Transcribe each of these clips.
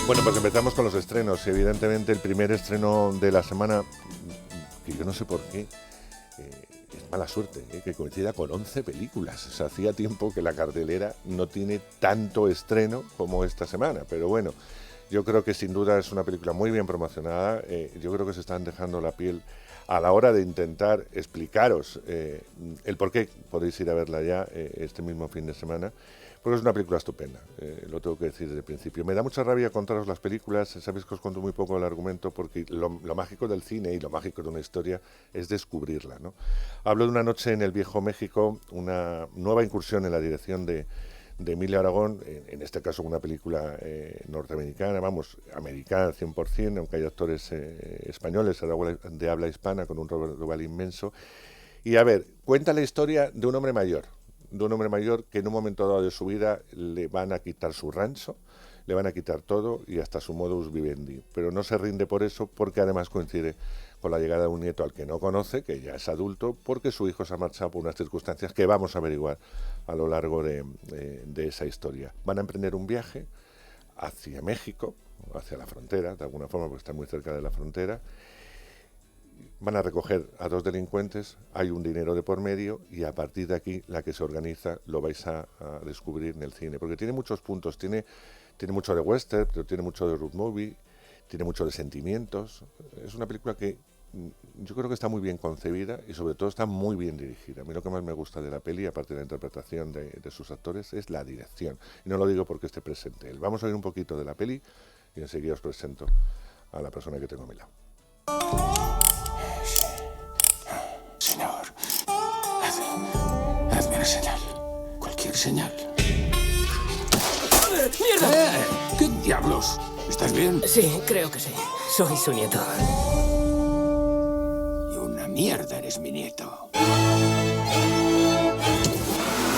Bueno, pues empezamos con los estrenos. Evidentemente el primer estreno de la semana, que yo no sé por qué, es mala suerte, que coincida con 11 películas. O sea, hacía tiempo que la cartelera no tiene tanto estreno como esta semana, pero bueno, yo creo que sin duda es una película muy bien promocionada. Yo creo que se están dejando la piel a la hora de intentar explicaros el por qué podéis ir a verla ya este mismo fin de semana. Porque es una película estupenda, lo tengo que decir desde el principio. Me da mucha rabia contaros las películas, sabéis que os cuento muy poco el argumento, porque lo mágico del cine y lo mágico de una historia es descubrirla, ¿no? Hablo de Una noche en el Viejo México, una nueva incursión en la dirección de Emilio Aragón, en este caso una película norteamericana, vamos, americana 100%, aunque hay actores españoles de habla hispana con un Robert Duvall inmenso. Y a ver, cuenta la historia de un hombre mayor que en un momento dado de su vida le van a quitar su rancho, le van a quitar todo y hasta su modus vivendi, pero no se rinde por eso, porque además coincide con la llegada de un nieto al que no conoce, que ya es adulto, porque su hijo se ha marchado por unas circunstancias que vamos a averiguar a lo largo de esa historia. Van a emprender un viaje hacia México, hacia la frontera, de alguna forma, porque está muy cerca de la frontera. Van a recoger a dos delincuentes, hay un dinero de por medio y a partir de aquí la que se organiza lo vais a descubrir en el cine, porque tiene muchos puntos, tiene mucho de western, pero tiene mucho de road movie, tiene mucho de sentimientos. Es una película que yo creo que está muy bien concebida y sobre todo está muy bien dirigida. A mí lo que más me gusta de la peli, aparte de la interpretación de sus actores, es la dirección. Y no lo digo porque esté presente él. Vamos a ver un poquito de la peli y enseguida os presento a la persona que tengo a mi lado. Señor, hazme una señal. Cualquier señal. ¡Mierda! ¿Qué diablos? ¿Estás bien? Sí, creo que sí. Soy su nieto. Y una mierda eres mi nieto.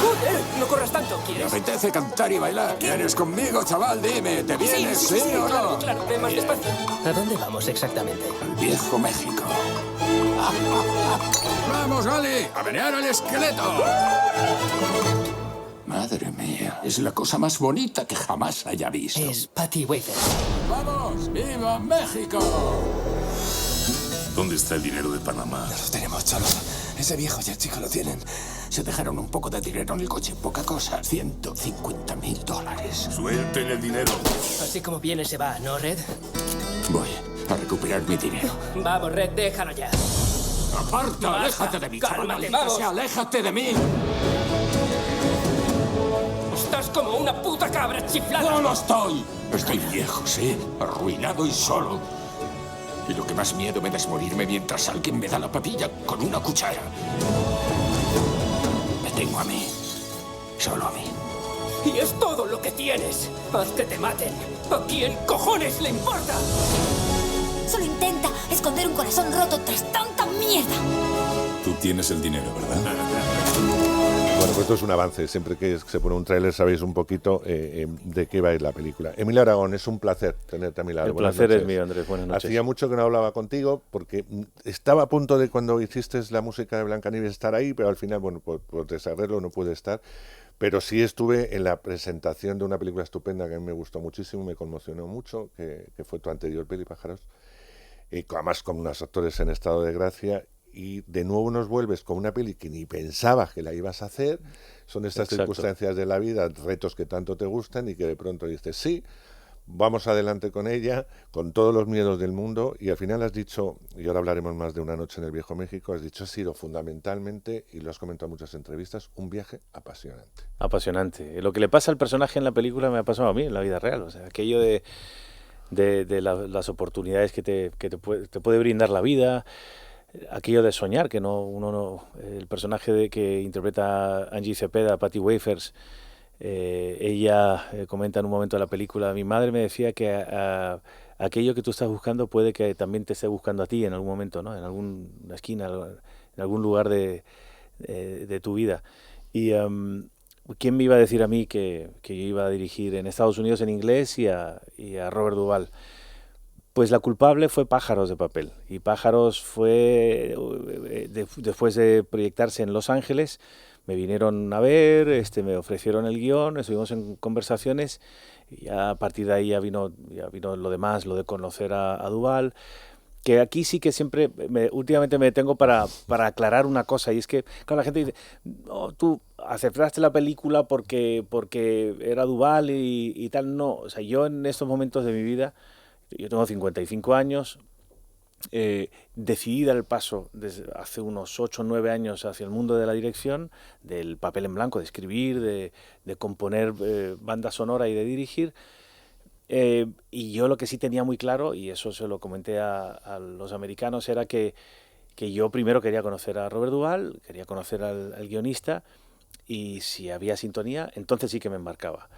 ¡Joder! No corras tanto, ¿Te ¿quieres? apetece cantar y bailar? ¿Vienes conmigo, chaval? Dime, ¿te vienes, sí o no? Claro, ve más despacio. ¿A dónde vamos exactamente? Al Viejo México. ¡Vamos, Gali! ¡A menear al esqueleto! Madre mía, es la cosa más bonita que jamás haya visto. Es Patty Wafer. ¡Vamos! ¡Viva México! ¿Dónde está el dinero de Panamá? Ya lo tenemos, cholo. Ese viejo y el chico lo tienen. Se dejaron un poco de dinero en el coche, poca cosa. $150,000. Suelten el dinero. Así como viene se va, ¿no, Red? Voy a recuperar mi dinero. Vamos, Red, déjalo ya. ¡Aparta! Basta. ¡Aléjate de mí, chaval! Cálmate, ¡Maldita vamos. sea, ¡aléjate de mí! Estás como una puta cabra chiflada. ¡No lo estoy! Estoy viejo, sí, arruinado y solo. Y lo que más miedo me da es morirme mientras alguien me da la papilla con una cuchara. Me tengo a mí. Solo a mí. Y es todo lo que tienes. Haz que te maten. ¿A quién cojones le importa? Solo intenta esconder un corazón roto tras tanta mierda. Tú tienes el dinero, ¿verdad? Bueno, pues esto es un avance. Siempre que se pone un tráiler sabéis un poquito de qué va a ir la película. Emilio Aragón, es un placer tenerte a mi lado. El Buenas placer es noches. mío, Andrés. Buenas noches. Hacía mucho que no hablaba contigo porque estaba a punto de, cuando hiciste la música de Blancanieves, estar ahí, pero al final, bueno, por desarreglo no pude estar. Pero sí estuve en la presentación de una película estupenda que a mí me gustó muchísimo, me conmocionó mucho, que fue tu anterior peli, Pájaros, además con unos actores en estado de gracia. Y de nuevo nos vuelves con una peli que ni pensabas que la ibas a hacer. Son estas Exacto. circunstancias de la vida, retos que tanto te gustan y que de pronto dices, sí, vamos adelante con ella, con todos los miedos del mundo. Y al final has dicho, y ahora hablaremos más de Una noche en el Viejo México, has dicho, ha sido fundamentalmente, y lo has comentado en muchas entrevistas, un viaje apasionante. Apasionante. Lo que le pasa al personaje en la película me ha pasado a mí en la vida real. O sea, aquello de las oportunidades que te puede brindar la vida. Aquello de soñar, que el personaje que interpreta Angie Cepeda, Patty Wafers, ella comenta en un momento de la película, mi madre me decía que aquello que tú estás buscando puede que también te esté buscando a ti en algún momento, ¿no? En alguna esquina, en algún lugar de tu vida. Y ¿quién me iba a decir a mí que yo iba a dirigir en Estados Unidos en inglés y a Robert Duvall? Pues la culpable fue Pájaros de papel, y Pájaros fue, después de proyectarse en Los Ángeles, me vinieron a ver, me ofrecieron el guión, estuvimos en conversaciones Y ya a partir de ahí ya vino lo demás, lo de conocer a Duvall. Que aquí sí que siempre, últimamente me detengo para aclarar una cosa, y es que, claro, la gente dice, no, tú aceptaste la película porque era Duvall y tal. No, o sea, yo en estos momentos de mi vida, yo tengo 55 años, decidí dar el paso desde hace unos 8 o 9 años hacia el mundo de la dirección, del papel en blanco, de escribir, de componer banda sonora y de dirigir. Y yo lo que sí tenía muy claro, y eso se lo comenté a los americanos, era que yo primero quería conocer a Robert Duvall, quería conocer al guionista, y si había sintonía, entonces sí que me embarcaba.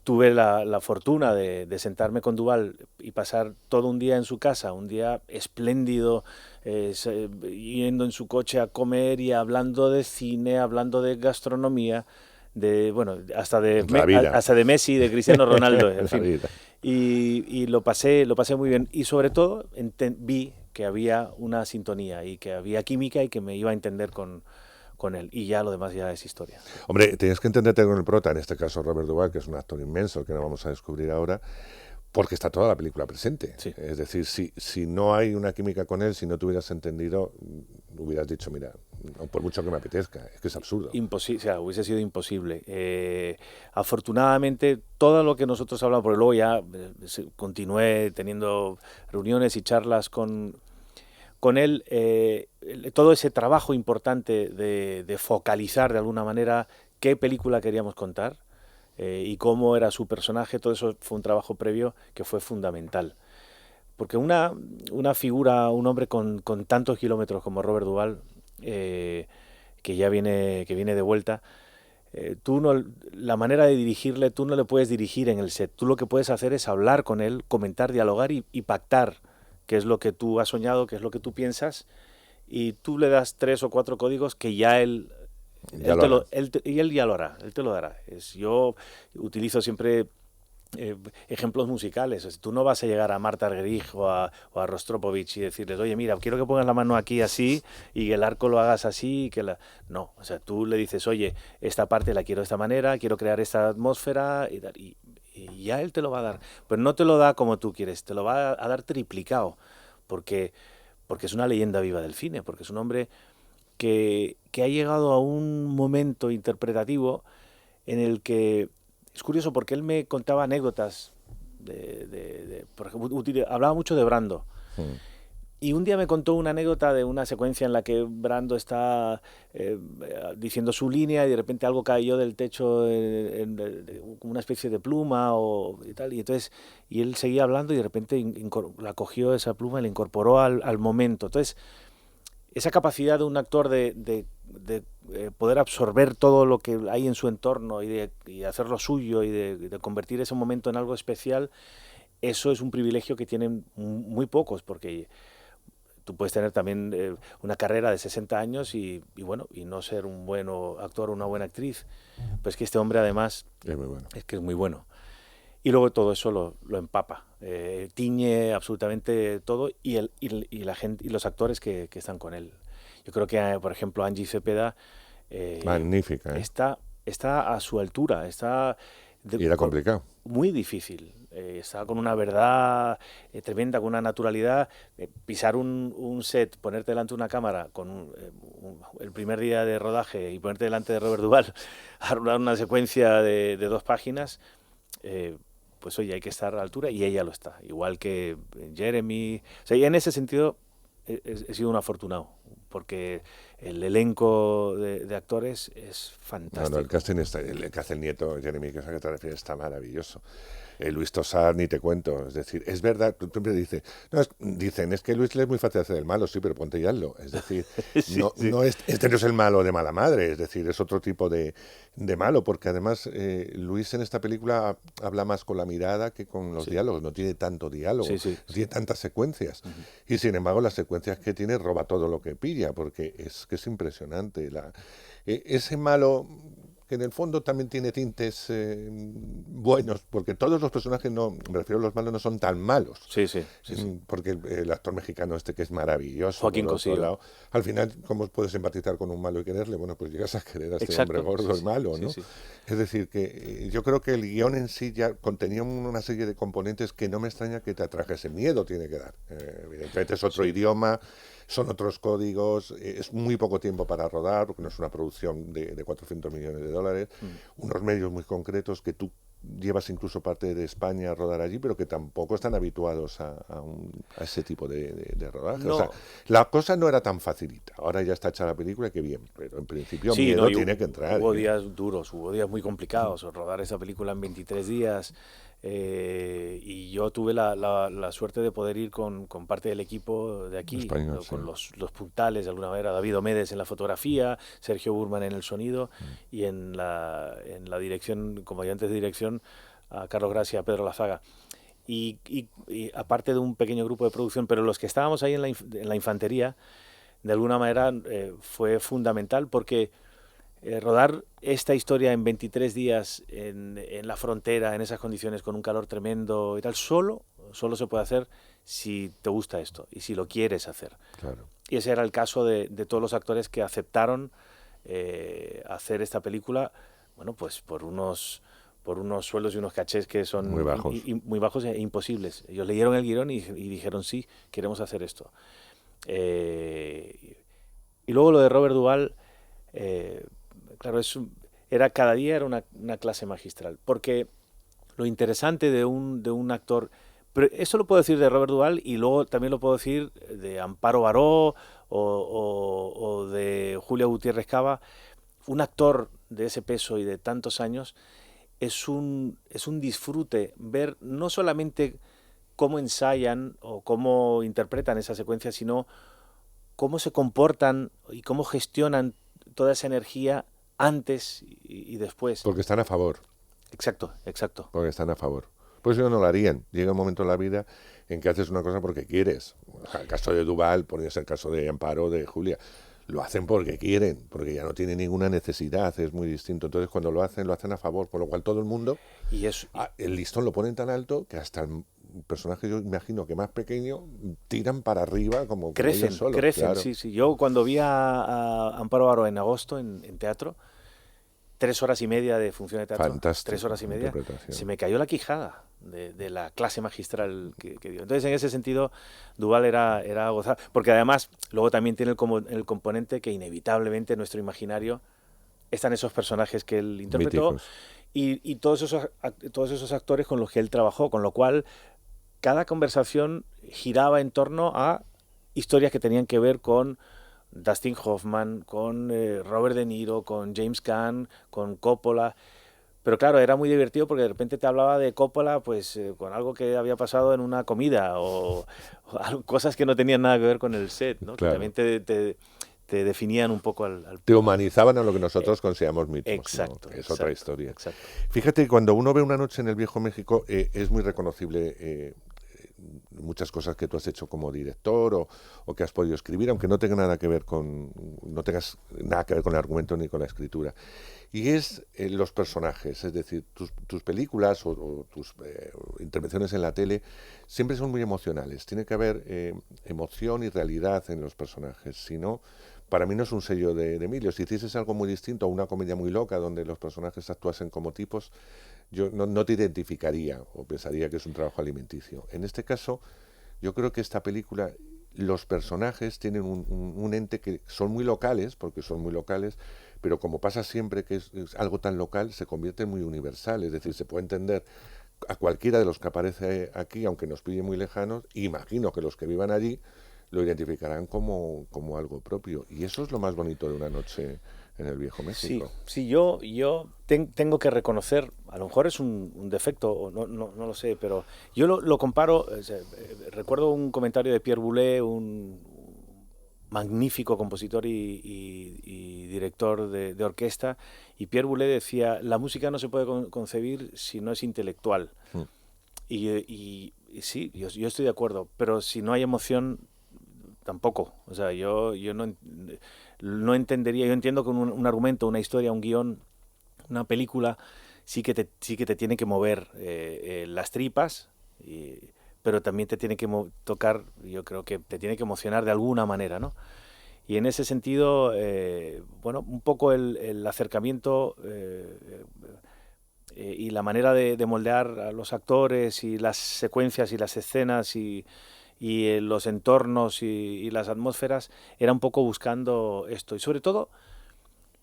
Tuve la fortuna de sentarme con Duvall y pasar todo un día en su casa, un día espléndido, yendo en su coche a comer y hablando de cine, hablando de gastronomía, hasta de Messi, de Cristiano Ronaldo, en fin. Y lo pasé muy bien, y sobre todo vi que había una sintonía y que había química y que me iba a entender con él, y ya lo demás ya es historia. Hombre, tienes que entenderte con el prota, en este caso Robert Duvall, que es un actor inmenso, que no vamos a descubrir ahora, porque está toda la película presente. Sí. Es decir, si no hay una química con él, si no te hubieras entendido, hubieras dicho, mira, no, por mucho que me apetezca, es que es absurdo. Imposible, o sea, hubiese sido imposible. Afortunadamente, todo lo que nosotros hablamos, porque luego ya continué teniendo reuniones y charlas con él, todo ese trabajo importante de focalizar de alguna manera qué película queríamos contar, y cómo era su personaje, todo eso fue un trabajo previo que fue fundamental. Porque una figura, un hombre con tantos kilómetros como Robert Duvall, que viene de vuelta, la manera de dirigirle, tú no le puedes dirigir en el set. Tú lo que puedes hacer es hablar con él, comentar, dialogar y pactar qué es lo que tú has soñado, qué es lo que tú piensas, y tú le das 3 o 4 códigos que ya él ya lo hará, él te lo dará. Yo utilizo siempre ejemplos musicales. Tú no vas a llegar a Marta Argerich o a Rostropovich y decirles, oye, mira, quiero que pongas la mano aquí así y que el arco lo hagas así. No, o sea, tú le dices, oye, esta parte la quiero de esta manera, quiero crear esta atmósfera y ya él te lo va a dar. Pero no te lo da como tú quieres, te lo va a dar triplicado, porque es una leyenda viva del cine, porque es un hombre que ha llegado a un momento interpretativo en el que es curioso, porque él me contaba anécdotas por ejemplo, hablaba mucho de Brando. Y un día me contó una anécdota de una secuencia en la que Brando está diciendo su línea y de repente algo cayó del techo como una especie de pluma y tal, y él seguía hablando y de repente la cogió esa pluma y la incorporó al momento. Entonces, esa capacidad de un actor de poder absorber todo lo que hay en su entorno y hacerlo suyo y de convertir ese momento en algo especial, eso es un privilegio que tienen muy pocos, porque tú puedes tener también una carrera de 60 años y no ser un buen actor o una buena actriz. Pues que este hombre además es muy bueno. Es que es muy bueno. Y luego todo eso lo empapa, tiñe absolutamente todo, y la gente y los actores que están con él. Yo creo que, por ejemplo, Angie Cepeda magnífica, está a su altura, y era complicado. Muy difícil. Está con una verdad tremenda, con una naturalidad. Pisar un set, ponerte delante de una cámara con el primer día de rodaje y ponerte delante de Robert Duvall a rodar una secuencia de 2 páginas, pues oye, hay que estar a la altura, y ella lo está. Igual que Jeremy. O sea, y en ese sentido he sido un afortunado, porque el elenco de actores es fantástico. El casting el que hace el nieto, Jeremy, que es a que te refieres, está maravilloso. Luis Tosar, ni te cuento. Es decir, es verdad, tú siempre dices, dicen, es que Luis le es muy fácil hacer el malo, sí, pero ponte y hazlo. Es decir, no es el malo de mala madre, es decir, es otro tipo de malo, porque además Luis en esta película habla más con la mirada que con los diálogos, no tiene tanto diálogo, no tiene tantas secuencias. Y sin embargo, las secuencias que tiene roba todo lo que pilla, porque es impresionante. Ese malo que en el fondo también tiene tintes buenos, porque todos los personajes, no, me refiero a los malos, no son tan malos. Sí. Porque el actor mexicano que es maravilloso, Joaquín por otro Cosío. lado, al final, ¿cómo puedes empatizar con un malo y quererle? Bueno, pues llegas a querer a este Exacto, hombre gordo y malo, ¿no? Sí. Es decir, que yo creo que el guión en sí ya contenía una serie de componentes que no me extraña que te atrajese. Miedo tiene que dar. Evidentemente es otro idioma, son otros códigos, es muy poco tiempo para rodar, porque no es una producción de 400 millones de dólares, unos medios muy concretos que tú llevas incluso parte de España a rodar allí, pero que tampoco están habituados a ese tipo de rodaje. No. O sea, la cosa no era tan facilita. Ahora ya está hecha la película, qué bien, pero en principio Sí, miedo no, y tiene que entrar. Hubo días duros, hubo días muy complicados. Rodar esa película en 23 días. Y yo tuve la suerte de poder ir con parte del equipo de aquí, Español, ¿no? Con sí. los puntales, de alguna manera, David Omedes en la fotografía, Sergio Burman en el sonido y en la dirección, como ayudantes de dirección, a Carlos Gracia y a Pedro Lazaga. Y aparte de un pequeño grupo de producción, pero los que estábamos ahí en la infantería, de alguna manera fue fundamental porque rodar esta historia en 23 días en la frontera, en esas condiciones, con un calor tremendo y tal, solo se puede hacer si te gusta esto y si lo quieres hacer. Claro. Y ese era el caso de todos los actores que aceptaron hacer esta película, bueno, pues por unos sueldos y unos cachés que son Muy bajos. muy bajos e imposibles. Ellos leyeron el guión y dijeron, sí, queremos hacer esto. Y luego lo de Robert Duvall, claro, cada día era una clase magistral, porque lo interesante de un actor, pero eso lo puedo decir de Robert Duvall y luego también lo puedo decir de Amparo Baró o de Julia Gutiérrez Cava. Un actor de ese peso y de tantos años es un disfrute ver no solamente cómo ensayan o cómo interpretan esa secuencia, sino cómo se comportan y cómo gestionan toda esa energía antes y después. Porque están a favor. Exacto. Porque están a favor. Pues ellos no lo harían. Llega un momento en la vida en que haces una cosa porque quieres. O sea, el caso de Duvall, podría ser el caso de Amparo, de Julia. Lo hacen porque quieren, porque ya no tienen ninguna necesidad, es muy distinto. Entonces cuando lo hacen a favor, por lo cual todo el mundo, el listón lo ponen tan alto que hasta el personaje, yo imagino que más pequeño, tiran para arriba como crecen, solos, crecen, claro. sí. Yo cuando vi a Amparo Baró en agosto en teatro, 3 horas y media de función de teatro, Fantástico, 3 horas y media, se me cayó la quijada de la clase magistral que dio. Entonces, en ese sentido, Duvall era gozar, porque además luego también tiene el componente que inevitablemente en nuestro imaginario están esos personajes que él interpretó y todos esos actores con los que él trabajó, con lo cual cada conversación giraba en torno a historias que tenían que ver con Dustin Hoffman, con Robert De Niro, con James Caan, con Coppola. Pero claro, era muy divertido porque de repente te hablaba de Coppola pues con algo que había pasado en una comida o cosas que no tenían nada que ver con el set, ¿no? Claro. Que también te definían un poco al te humanizaban a lo que nosotros consideramos mitos. Exacto, ¿no? Es otra historia. Exacto. Fíjate, cuando uno ve Una noche en el Viejo México, es muy reconocible muchas cosas que tú has hecho como director o que has podido escribir, aunque no tengas nada que ver con el argumento ni con la escritura. Y es los personajes, es decir, tus películas o tus intervenciones en la tele siempre son muy emocionales. Tiene que haber emoción y realidad en los personajes. Si no, para mí no es un sello de Emilio. Si hicieses algo muy distinto a una comedia muy loca donde los personajes actuasen como tipos, yo no te identificaría o pensaría que es un trabajo alimenticio. En este caso, yo creo que esta película, los personajes tienen un ente que son muy locales, porque son muy locales, pero como pasa siempre que es algo tan local, se convierte en muy universal. Es decir, se puede entender a cualquiera de los que aparece aquí, aunque nos pille muy lejanos, imagino que los que vivan allí lo identificarán como algo propio. Y eso es lo más bonito de Una noche en el Viejo México. Sí, yo tengo que reconocer, a lo mejor es un defecto, o no lo sé, pero yo lo comparo, recuerdo un comentario de Pierre Boulez, un magnífico compositor y director de orquesta, y Pierre Boulez decía, la música no se puede concebir si no es intelectual. Y sí, yo estoy de acuerdo, pero si no hay emoción, tampoco. O sea, yo no entendería, yo entiendo que un argumento, una historia, un guión Una película sí que te tiene que mover las tripas, pero también te tiene que tocar, yo creo que te tiene que emocionar de alguna manera, ¿no? Y en ese sentido, bueno, un poco el acercamiento y la manera de moldear a los actores y las secuencias y las escenas y los entornos y las atmósferas era un poco buscando esto. Y sobre todo,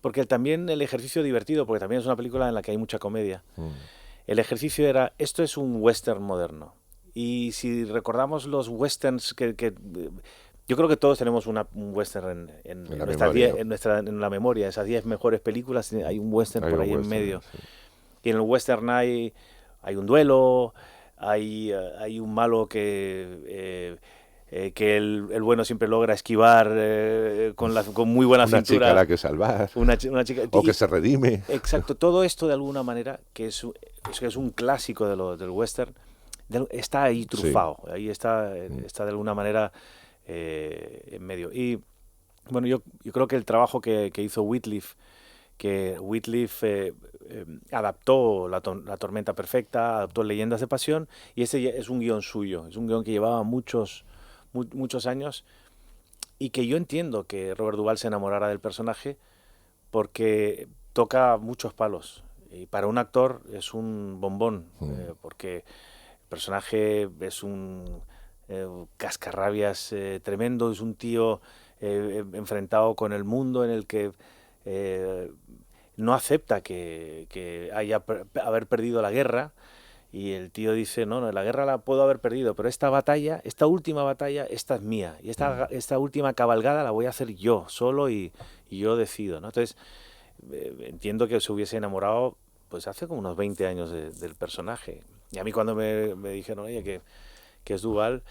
porque también el ejercicio divertido, porque también es una película en la que hay mucha comedia, el ejercicio era, esto es un western moderno. Y si recordamos los westerns yo creo que todos tenemos un western en la memoria, esas 10 mejores películas, hay un western por ahí en medio. Sí. Y en el western hay un duelo, hay un malo que el bueno siempre logra esquivar con muy buena cintura. Una chica a la que salvar. Una chica, o que se redime. Exacto, todo esto de alguna manera, que es un clásico del western, está ahí trufado, sí. Ahí está de alguna manera en medio. Y bueno, yo creo que el trabajo que hizo Whitleaf, adaptó la Tormenta Perfecta, adaptó Leyendas de Pasión, y ese es un guión suyo, es un guión que llevaba muchos años, y que yo entiendo que Robert Duvall se enamorara del personaje porque toca muchos palos, y para un actor es un bombón, porque el personaje es un cascarrabias tremendo, es un tío enfrentado con el mundo en el que no acepta que haber perdido la guerra, y el tío dice, no, la guerra la puedo haber perdido, pero esta última batalla, esta es mía, y esta última cabalgada la voy a hacer yo, solo, y yo decido, ¿no? Entonces, entiendo que se hubiese enamorado pues hace como unos 20 años del personaje. Y a mí cuando me dijeron, oye, que es Duvall,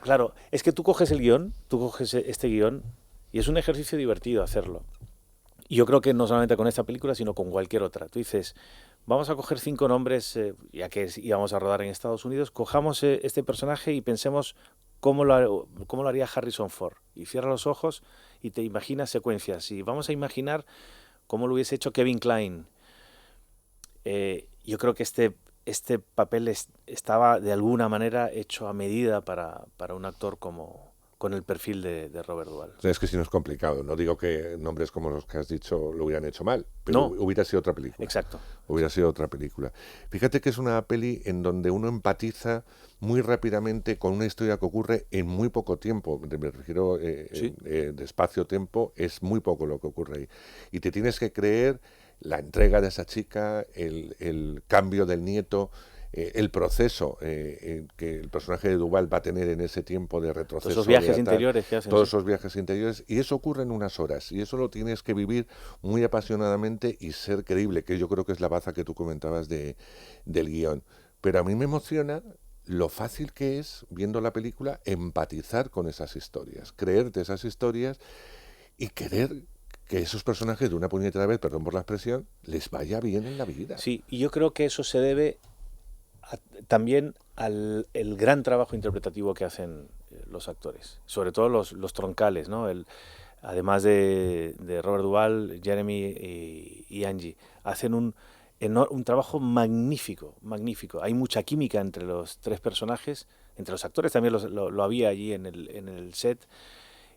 claro, es que tú coges el guión, tú coges este guión, y es un ejercicio divertido hacerlo. Y yo creo que no solamente con esta película, sino con cualquier otra. Tú dices, vamos a coger 5 nombres, ya que íbamos a rodar en Estados Unidos, cojamos este personaje y pensemos cómo lo haría Harrison Ford. Y cierra los ojos y te imaginas secuencias. Y vamos a imaginar cómo lo hubiese hecho Kevin Kline. Yo creo que este papel estaba de alguna manera hecho a medida para un actor con el perfil de Robert Duvall. Es que si no es complicado. No digo que nombres como los que has dicho lo hubieran hecho mal, pero hubiera sido otra película. Exacto. Hubiera sido otra película. Fíjate que es una peli en donde uno empatiza muy rápidamente con una historia que ocurre en muy poco tiempo. Me refiero ¿sí? De espacio-tiempo, es muy poco lo que ocurre ahí. Y te tienes que creer la entrega de esa chica, el cambio del nieto, el proceso que el personaje de Duvall va a tener en ese tiempo de retroceso. Todos esos viajes interiores que hacen. Todos esos viajes interiores, y eso ocurre en unas horas, y eso lo tienes que vivir muy apasionadamente y ser creíble, que yo creo que es la baza que tú comentabas del guión. Pero a mí me emociona lo fácil que es, viendo la película, empatizar con esas historias, creerte esas historias y querer que esos personajes de una puñetera vez, perdón por la expresión, les vaya bien en la vida. Sí, y yo creo que eso se debe también al gran trabajo interpretativo que hacen los actores, sobre todo los troncales, ¿no? Además de Robert Duvall, Jeremy y Angie, hacen un trabajo magnífico. Hay mucha química entre los 3 personajes, entre los actores también lo había allí en el set,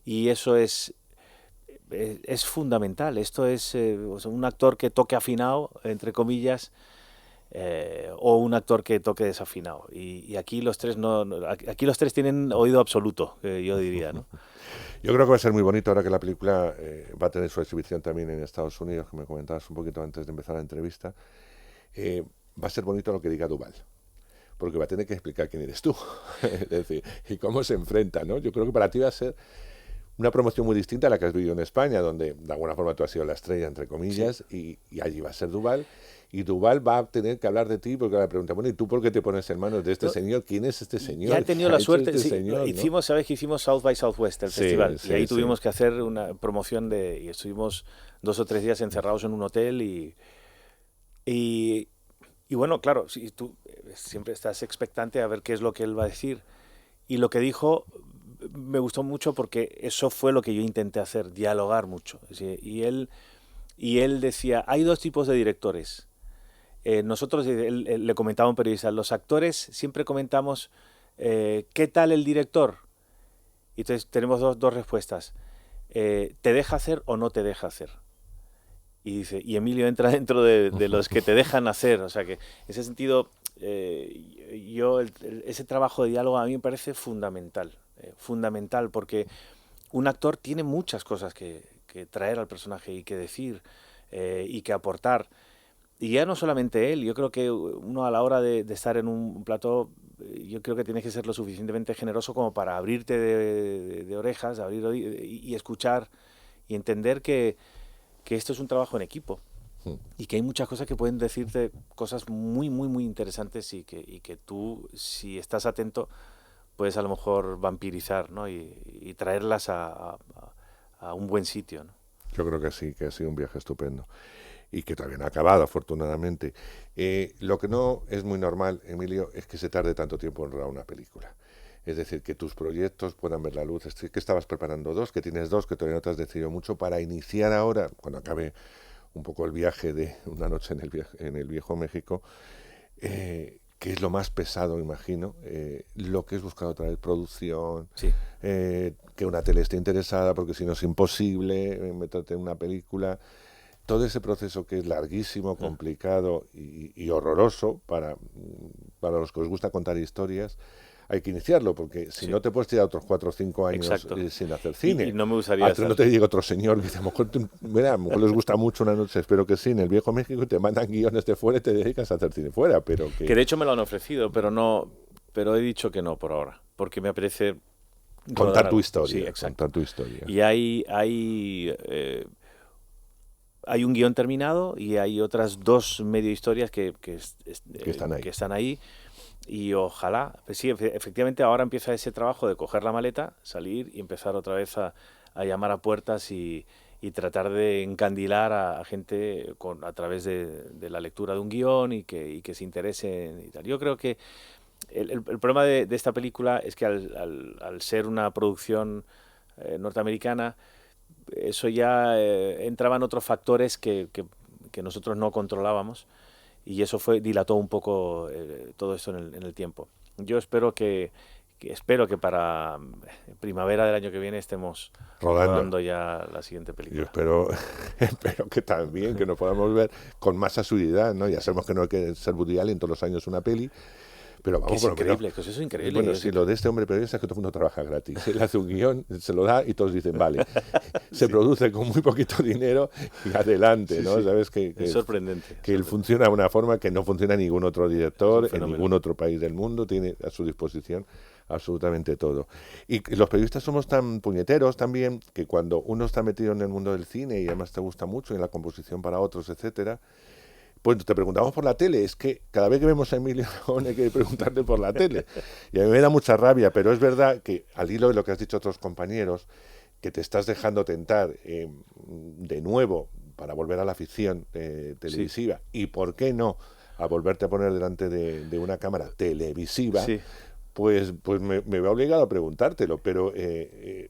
y eso es fundamental. Esto es un actor que toque afinado, entre comillas, o un actor que toque desafinado. Y aquí los 3 aquí los 3 tienen oído absoluto, yo diría, ¿no? Yo creo que va a ser muy bonito ahora que la película va a tener su exhibición también en Estados Unidos, que me comentabas un poquito antes de empezar la entrevista. Va a ser bonito lo que diga Duvall, porque va a tener que explicar quién eres tú. Es decir, y cómo se enfrenta, ¿no? Yo creo que para ti va a ser una promoción muy distinta a la que has vivido en España, donde de alguna forma tú has sido la estrella, entre comillas, sí. y allí va a ser Duvall. Y Duvall va a tener que hablar de ti porque le pregunta, bueno, ¿y tú por qué te pones en manos de este señor? ¿Quién es este señor? Ya he tenido la suerte, este sí, señor, ¿no? Sabes que hicimos South by Southwest, el festival, y ahí tuvimos que hacer una promoción y estuvimos 2 o 3 días encerrados en un hotel y bueno, claro, sí, tú siempre estás expectante a ver qué es lo que él va a decir. Y lo que dijo me gustó mucho porque eso fue lo que yo intenté hacer, dialogar mucho. Y él y él decía, hay dos tipos de directores. Nosotros, él le comentaba a un periodista, los actores siempre comentamos, ¿qué tal el director? Y entonces tenemos dos respuestas. ¿Te deja hacer o no te deja hacer? Y dice, y Emilio entra dentro de los que te dejan hacer. O sea que, en ese sentido, ese trabajo de diálogo a mí me parece fundamental. Fundamental, porque un actor tiene muchas cosas que traer al personaje y que decir y que aportar. Y ya no solamente él, yo creo que uno a la hora de estar en un plató, yo creo que tienes que ser lo suficientemente generoso como para abrirte de orejas, y escuchar y entender que esto es un trabajo en equipo y que hay muchas cosas que pueden decirte cosas muy, muy, muy interesantes y que tú, si estás atento, puedes a lo mejor vampirizar, ¿no? y traerlas a un buen sitio, ¿no? Yo creo que sí, que ha sido un viaje estupendo. Y que todavía no ha acabado, afortunadamente. Lo que no es muy normal, Emilio, es que se tarde tanto tiempo en rodar una película. Es decir, que tus proyectos puedan ver la luz. Es que estabas preparando dos, que tienes dos, que todavía no te has decidido mucho, para iniciar ahora, cuando acabe un poco el viaje de una noche en el viejo México, que es lo más pesado, imagino, lo que es buscar otra vez producción, Sí. Que una tele esté interesada, porque si no es imposible meterte en una película. Todo ese proceso que es larguísimo, complicado y horroroso para los que os gusta contar historias, hay que iniciarlo, porque si no te puedes tirar otros 4 o 5 años sin hacer cine. Y no me gustaría no te llega otro señor que dice, a lo mejor les gusta mucho una noche, espero que sí, en el viejo México, y te mandan guiones de fuera y te dedicas a hacer cine fuera. Pero que de hecho me lo han ofrecido, pero he dicho que no por ahora, porque me apetece contar tu historia. Sí, exacto. Contar tu historia. Y hay un guión terminado y hay otras 2 medio historias que están ahí. Y ojalá, pues sí, efectivamente ahora empieza ese trabajo de coger la maleta, salir y empezar otra vez a llamar a puertas y tratar de encandilar a gente a través de la lectura de un guión y que se interese y tal. Yo creo que el problema de esta película es que al ser una producción norteamericana, eso ya entraban otros factores que nosotros no controlábamos, y eso dilató un poco todo esto en el tiempo. Yo espero que para primavera del año que viene estemos rodando ya la siguiente película. Yo espero que también, que nos podamos ver con más asiduidad, ¿no? Ya sabemos que no hay que ser Woody Allen todos los años una peli, pero vamos, es increíble, pues eso es increíble. Bueno, si lo de este hombre periodista es que todo el mundo trabaja gratis. Él hace un guión, se lo da y todos dicen, vale. Se produce con muy poquito dinero y adelante, ¿no? Sí. Sabes que es sorprendente. Que él funciona de una forma que no funciona ningún otro director en ningún otro país del mundo. Tiene a su disposición absolutamente todo. Y los periodistas somos tan puñeteros también, que cuando uno está metido en el mundo del cine y además te gusta mucho en la composición para otros, etcétera, pues te preguntamos por la tele. Es que cada vez que vemos a Emilio hay que preguntarle por la tele. Y a mí me da mucha rabia, pero es verdad que al hilo de lo que has dicho otros compañeros, que te estás dejando tentar de nuevo para volver a la ficción televisiva, y por qué no a volverte a poner delante de una cámara televisiva, pues me veo obligado a preguntártelo, pero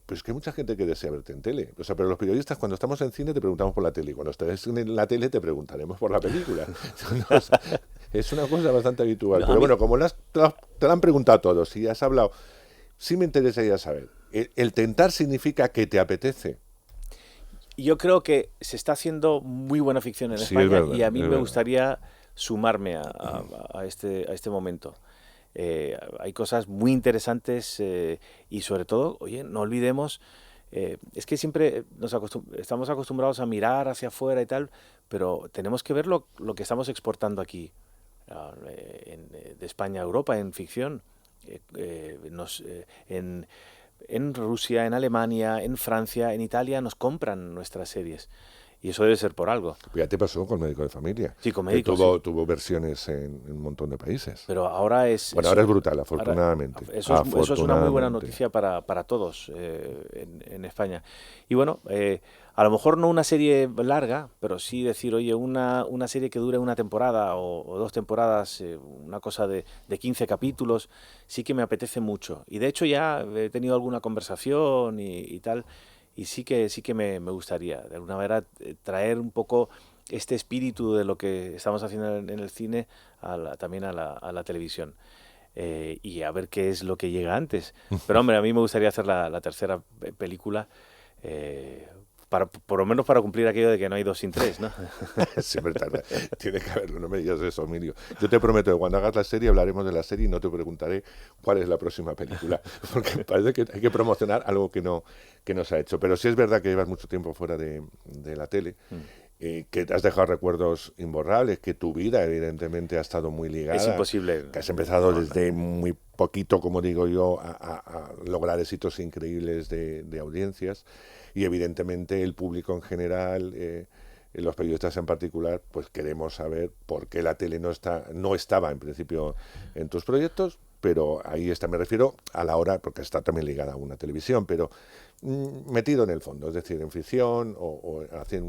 pues que hay mucha gente que desea verte en tele. O sea, pero los periodistas, cuando estamos en cine te preguntamos por la tele, y cuando estés en la tele te preguntaremos por la película. O sea, es una cosa bastante habitual. Pero bueno, como te lo han preguntado todos y has hablado, sí me interesaría saber, ¿el tentar significa que te apetece? Yo creo que se está haciendo muy buena ficción en España, verdad, y a mí me gustaría sumarme a este momento. Hay cosas muy interesantes y sobre todo, oye, no olvidemos, es que siempre estamos acostumbrados a mirar hacia afuera y tal, pero tenemos que ver lo que estamos exportando aquí, de España a Europa en ficción, en Rusia, en Alemania, en Francia, en Italia nos compran nuestras series. Y eso debe ser por algo. Ya te pasó con Médico de Familia. Sí, con Médico. Tuvo versiones en un montón de países. Pero ahora es... Bueno, ahora es brutal, afortunadamente. Eso es una muy buena noticia para todos en España. Y bueno, a lo mejor no una serie larga, pero sí decir, oye, una serie que dure una temporada o 2 temporadas, una cosa de 15 capítulos, sí que me apetece mucho. Y de hecho ya he tenido alguna conversación y tal, y sí que me gustaría, de alguna manera, traer un poco este espíritu de lo que estamos haciendo en el cine también a la televisión. Y a ver qué es lo que llega antes. Pero hombre, a mí me gustaría hacer la tercera película, por lo menos para cumplir aquello de que no hay 2 sin 3, ¿no? Siempre tarda. Tiene que haberlo, no me digas eso, Emilio. Yo te prometo que cuando hagas la serie hablaremos de la serie y no te preguntaré cuál es la próxima película, porque parece que hay que promocionar algo que no se ha hecho. Pero sí es verdad que llevas mucho tiempo fuera de la tele, que te has dejado recuerdos imborrables, que tu vida evidentemente ha estado muy ligada. Es imposible. Que has empezado desde muy poquito, como digo yo, a lograr éxitos increíbles de audiencias. Y evidentemente el público en general, los periodistas en particular, pues queremos saber por qué la tele no estaba en principio en tus proyectos, pero ahí está, me refiero a la hora, porque está también ligada a una televisión, pero metido en el fondo, es decir, en ficción o hacer,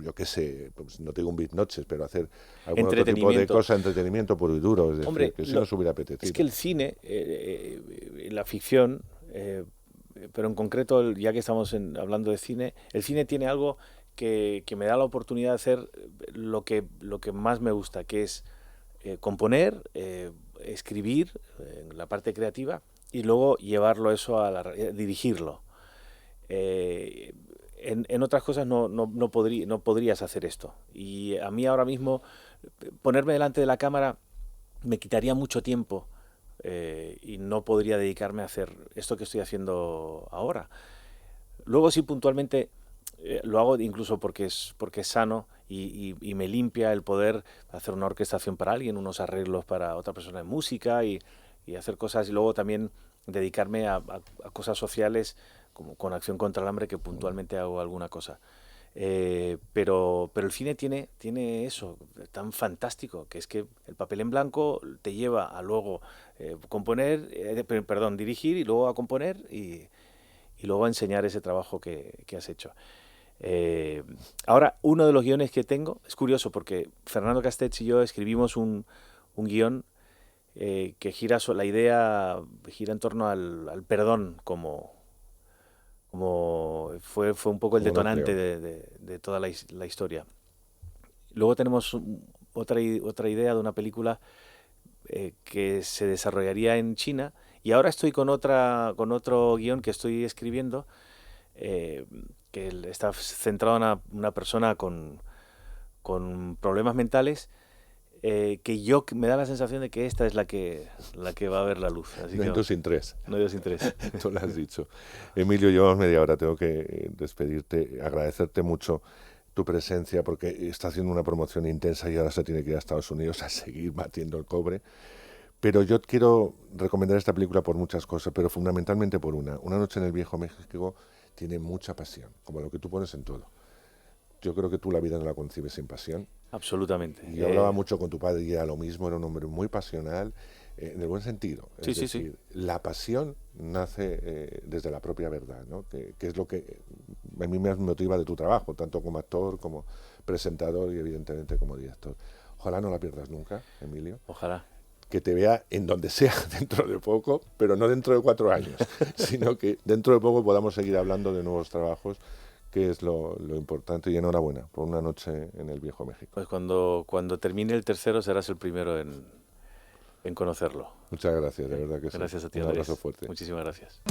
yo qué sé, pues no te digo un Big Noches, pero hacer algún otro tipo de cosa, entretenimiento puro y duro, es decir, hombre, que si nos hubiera apetecido. Es que el cine, la ficción, pero en concreto, ya que estamos hablando de cine, el cine tiene algo que me da la oportunidad de hacer lo que más me gusta, que es componer, escribir, la parte creativa, y luego llevarlo eso dirigirlo. En otras cosas no podrías hacer esto. Y a mí ahora mismo ponerme delante de la cámara me quitaría mucho tiempo y no podría dedicarme a hacer esto que estoy haciendo ahora. Luego sí, puntualmente lo hago incluso porque es sano y me limpia el poder hacer una orquestación para alguien, unos arreglos para otra persona en música y hacer cosas, y luego también dedicarme a cosas sociales como con Acción contra el Hambre, que puntualmente hago alguna cosa. Pero el cine tiene eso tan fantástico, que es que el papel en blanco te lleva a luego dirigir y luego a componer y luego a enseñar ese trabajo que has hecho. Ahora, uno de los guiones que tengo, es curioso porque Fernando Castells y yo escribimos un guión que la idea gira en torno al perdón, como fue un poco el detonante de toda la historia. Luego tenemos otra idea de una película que se desarrollaría en China, y ahora estoy con otro guión que estoy escribiendo, que está centrado en una persona con problemas mentales, que me da la sensación de que esta es la que va a ver la luz. Así no hay 2 sin 3. No hay 2 sin 3. Tú lo has dicho. Emilio, llevamos media hora, tengo que despedirte, agradecerte mucho tu presencia, porque está haciendo una promoción intensa y ahora se tiene que ir a Estados Unidos a seguir batiendo el cobre. Pero yo quiero recomendar esta película por muchas cosas, pero fundamentalmente por una. Una noche en el Viejo México tiene mucha pasión, como lo que tú pones en todo. Yo creo que tú la vida no la concibes sin pasión. Absolutamente. Y yo hablaba mucho con tu padre y era lo mismo, era un hombre muy pasional, en el buen sentido. Sí, es decir, la pasión nace desde la propia verdad, ¿no? Que es lo que a mí me motiva de tu trabajo, tanto como actor, como presentador y evidentemente como director. Ojalá no la pierdas nunca, Emilio. Ojalá. Que te vea en donde sea dentro de poco, pero no dentro de 4 años, sino que dentro de poco podamos seguir hablando de nuevos trabajos, que es lo importante. Y enhorabuena por Una noche en el Viejo México. Pues cuando termine el tercero serás el primero en conocerlo. Muchas gracias, de verdad que sí. Gracias a ti, Un Andrés. abrazo fuerte. Muchísimas gracias.